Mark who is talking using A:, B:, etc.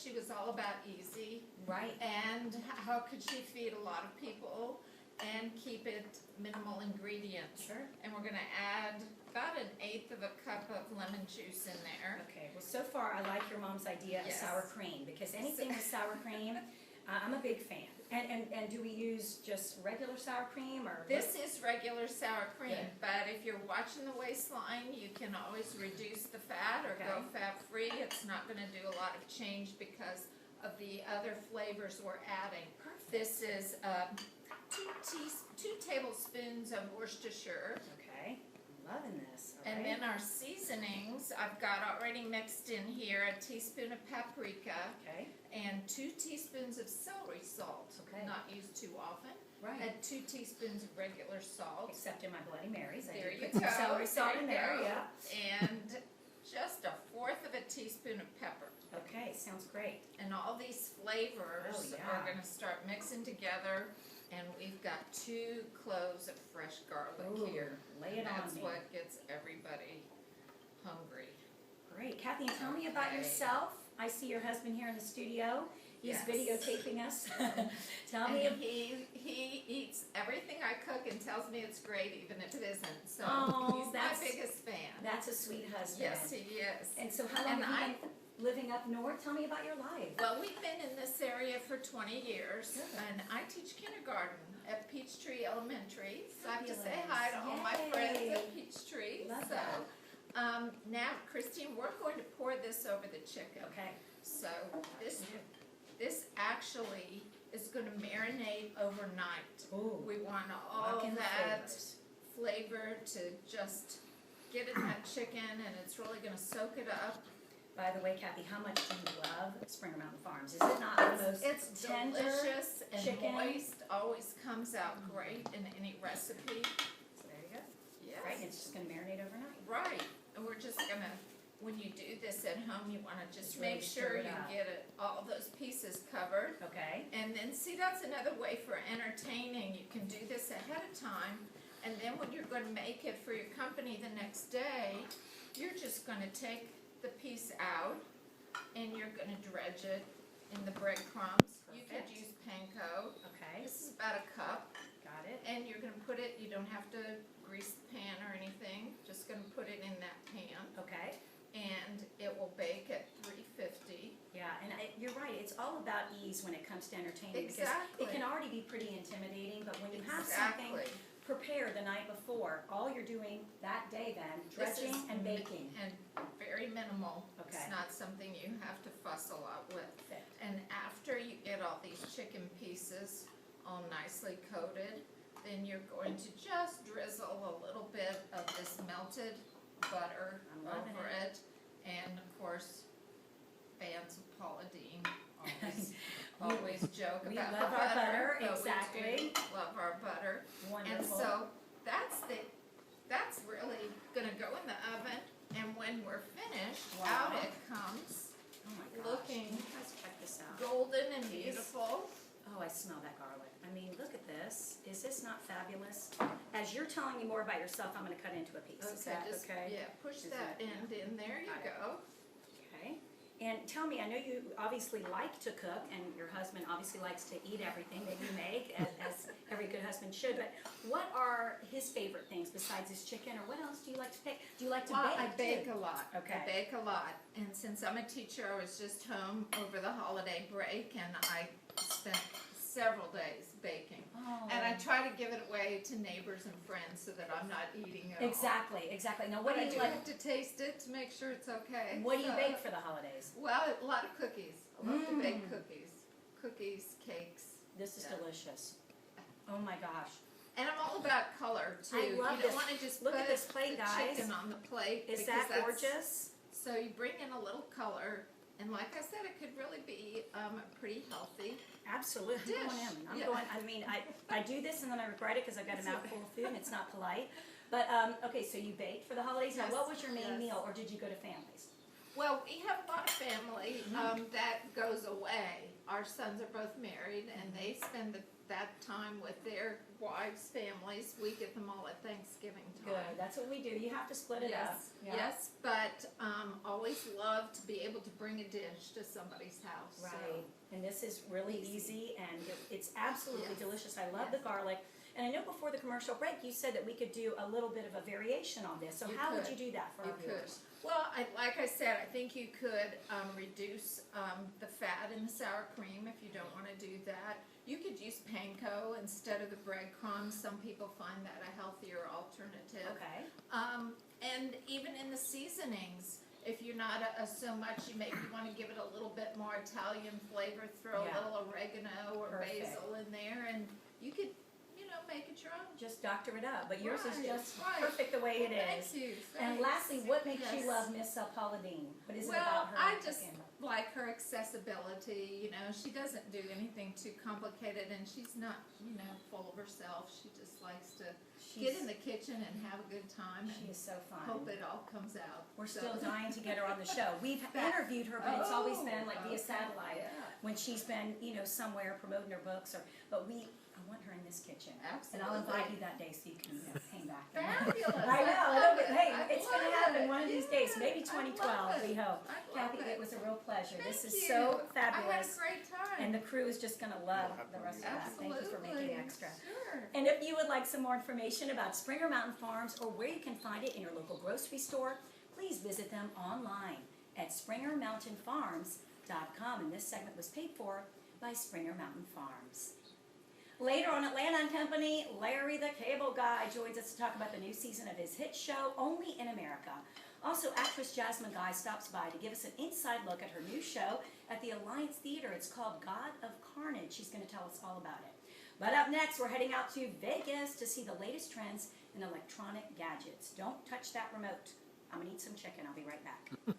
A: she was all about easy.
B: Right.
A: And how could she feed a lot of people and keep it minimal ingredients.
B: Sure.
A: And we're gonna add about 1/8 of a cup of lemon juice in there.
B: Okay, well, so far I like your mom's idea of
A: Yes.
B: sour cream, because anything with sour cream, I'm a big fan. And do we use just regular sour cream, or?
A: This is regular sour cream,
B: Good.
A: but if you're watching the waistline, you can always reduce the fat or go
B: Okay.
A: fat-free. It's not gonna do a lot of change because of the other flavors we're adding.
B: Perfect.
A: This is 2 tablespoons of Worcestershire.
B: Okay, I'm loving this, all
A: And
B: right.
A: then our seasonings, I've got already mixed in here 1 teaspoon of paprika
B: Okay,
A: and 2 teaspoons of celery salt.
B: Okay.
A: Not used too often.
B: right.
A: And 2 teaspoons of regular salt.
B: Except in my Bloody Marys, I
A: There
B: do
A: you
B: put some
A: go.
B: celery salt
A: There
B: in
A: you
B: there,
A: go.
B: yeah.
A: And just 1/4 of a teaspoon of pepper.
B: Okay, sounds great.
A: And all these flavors
B: Oh, yeah.
A: are gonna start mixing together. And we've got 2 cloves of fresh garlic
B: Ooh,
A: here.
B: lay it
A: And
B: on
A: that's
B: me.
A: what gets everybody hungry.
B: Great. Kathy, and tell me about
A: Okay.
B: yourself. I see your husband here in the studio. He's
A: Yes.
B: videotaping us. Tell
A: And
B: me.
A: he eats everything I cook and tells me it's great even if it isn't. So
B: Oh,
A: he's my
B: that's-
A: biggest fan.
B: That's a sweet husband.
A: Yes, he is.
B: And so how long
A: And
B: have you been living up north? Tell me about your life.
A: Well, we've been in this area for 20 years,
B: Good.
A: and I teach kindergarten at Peachtree Elementary. So I have to say
B: Fabulous.
A: hi to all my
B: Yay.
A: friends at Peachtree.
B: Love
A: So,
B: that.
A: now, Christine, we're going to pour this over the chicken.
B: Okay.
A: So this actually is going to marinate overnight.
B: Ooh.
A: We want all
B: Lock in the
A: that
B: flavors.
A: flavor to just get in that chicken, and it's really going to soak it up.
B: By the way, Kathy, how much do you love Springer Mountain Farms? Is it not the most
A: It's
B: tender
A: delicious and
B: chicken?
A: moist, always comes out great in any recipe.
B: So there you go.
A: Yes.
B: Right, and it's just gonna marinate overnight.
A: Right, and we're just gonna, when you do this at home, you wanna just
B: Just really
A: make
B: stir
A: sure
B: it
A: you
B: up.
A: get it, all those pieces covered.
B: Okay.
A: And then, see, that's another way for entertaining. You can do this ahead of time, and then when you're gonna make it for your company the next day, you're just gonna take the piece out, and you're gonna dredge it in the breadcrumbs. You could
B: Perfect.
A: use panko.
B: Okay.
A: This is about a cup,
B: Got it.
A: and you're gonna put it, you don't have to grease the pan or anything, just gonna put it in that pan,
B: Okay.
A: and it will bake at 350.
B: Yeah, and you're right. It's all about ease when it comes to entertaining, because
A: Exactly.
B: it can already be pretty intimidating. But when you have something
A: Exactly.
B: prepared the night before, all you're doing that day then,
A: This is
B: dredging and baking.
A: And very minimal.
B: Okay.
A: It's not something you have to fuss a lot with.
B: Perfect.
A: And after you get all these chicken pieces all nicely coated, then you're going to just drizzle a little bit of this melted butter
B: I'm loving
A: over it. And of course, fans of Paula Deen always joke
B: we
A: about
B: love
A: the
B: our butter,
A: but we
B: exactly.
A: do love our butter.
B: Wonderful.
A: And so that's really gonna go in the oven, and when we're finished,
B: Wow.
A: out it comes,
B: Oh my gosh.
A: looking
B: You guys check this out.
A: golden and
B: Yes.
A: beautiful.
B: Oh, I smell that garlic. I mean, look at this. Is this not fabulous? As you're telling me more about yourself, I'm gonna cut into a piece. Is that
A: Just,
B: okay?
A: yeah, push
B: Is
A: that
B: that-
A: end in, there you
B: Got it.
A: go.
B: Okay. And tell me, I know you obviously like to cook, and your husband obviously likes to eat everything that you make, as every good husband should, but what are his favorite things besides his chicken, or what else do you like to bake? Do you like to
A: Well,
B: bake?
A: I bake
B: too?
A: a lot.
B: Okay.
A: I bake a lot, and since I'm a teacher, I was just home over the holiday break, and I spent several days baking.
B: Oh.
A: And I try to give it away to neighbors and friends so that I'm not eating it all.
B: Exactly, exactly. Now, what
A: But
B: do
A: I
B: you
A: do
B: like?
A: have to taste it to make sure it's okay.
B: What do you
A: So-
B: bake for the holidays?
A: Well, a lot of cookies. I love to bake
B: Mm.
A: cookies. Cookies, cakes.
B: This is
A: Yeah.
B: delicious. Oh my gosh.
A: And I'm all about color too.
B: I love
A: You
B: this.
A: don't want to just
B: Look
A: put
B: at this plate,
A: the
B: guys.
A: chicken on the plate.
B: Is
A: because
B: that
A: that's-
B: gorgeous?
A: So you bring in a little color, and like I said, it could really be pretty healthy.
B: Absolutely. I'm going
A: Dish.
B: in. I'm
A: Yeah.
B: going, I mean, I do this and then I regret it because I've got a
A: It's
B: mouthful of food and it's not polite. But, okay, so you baked for the holidays. Now,
A: Yes,
B: what was your main
A: yes.
B: meal, or did you go to families?
A: Well, we have a lot of family that goes away. Our sons are both married, and they spend that time with their wives' families. We get them all at Thanksgiving time.
B: Good, that's what we do. You have to split it up.
A: Yes,
B: Yeah.
A: yes, but always love to be able to bring a dish to somebody's house. so.
B: Right, and this is really easy, and it's absolutely
A: Yes.
B: delicious. I love
A: Yes.
B: the garlic. And I know before the commercial break, you said that we could do a little bit of a variation on this. So
A: You
B: how would
A: could.
B: you do that for
A: You
B: our
A: could.
B: viewers?
A: Well, like I said, I think you could reduce the fat in the sour cream if you don't want to do that. You could use panko instead of the breadcrumbs. Some people find that a healthier alternative.
B: Okay.
A: And even in the seasonings, if you're not so much, you maybe want to give it a little bit more Italian flavor, throw
B: Yeah.
A: a little oregano or
B: Perfect.
A: basil in there, and you could, make it your own.
B: Just doctor it up, but yours is
A: Right,
B: just
A: right.
B: perfect the way it
A: Thank
B: is.
A: you.
B: And
A: thanks.
B: lastly, what makes you
A: Yes.
B: love Miss Paula Dean? What is it
A: Well,
B: about her?
A: I just
B: cooking?
A: like her accessibility. She doesn't do anything too complicated, and she's not, full of herself. She just likes to get in the kitchen and have a good time
B: She
A: and
B: is so fun.
A: hope it all comes out.
B: We're
A: So-
B: still dying to get her on the show. We've interviewed her, but it's always been like via
A: okay,
B: satellite
A: yeah.
B: when she's been, somewhere promoting her books. I want her in this kitchen. And I'll invite
A: Absolutely.
B: you that day so you can hang back.
A: Fabulous.
B: I know.
A: I
B: It'll
A: love
B: be,
A: it.
B: hey,
A: I
B: it's going to
A: love
B: happen
A: it.
B: one of these days. Maybe
A: Yeah, I
B: 2012,
A: love
B: we
A: it.
B: hope.
A: I love
B: Kathy,
A: it.
B: it was a real pleasure. This
A: Thank
B: is
A: you.
B: so
A: I had
B: fabulous.
A: a great time.
B: And the crew is just going to love the rest of that.
A: Absolutely.
B: Thank you for making extra.
A: Sure.
B: And if you would like some more information about Springer Mountain Farms or where you can find it in your local grocery store, please visit them online at SpringerMountainFarms.com. And this segment was paid for by Springer Mountain Farms. Later on Atlant and Company, Larry the Cable Guy joins us to talk about the new season of his hit show, Only in America. Also, actress Jasmine Guy stops by to give us an inside look at her new show at the Alliance Theater. It's called God of Carnage. She's going to tell us all about it. But up next, we're heading out to Vegas to see the latest trends in electronic gadgets. Don't touch that remote. I'm going to eat some chicken. I'll be right back.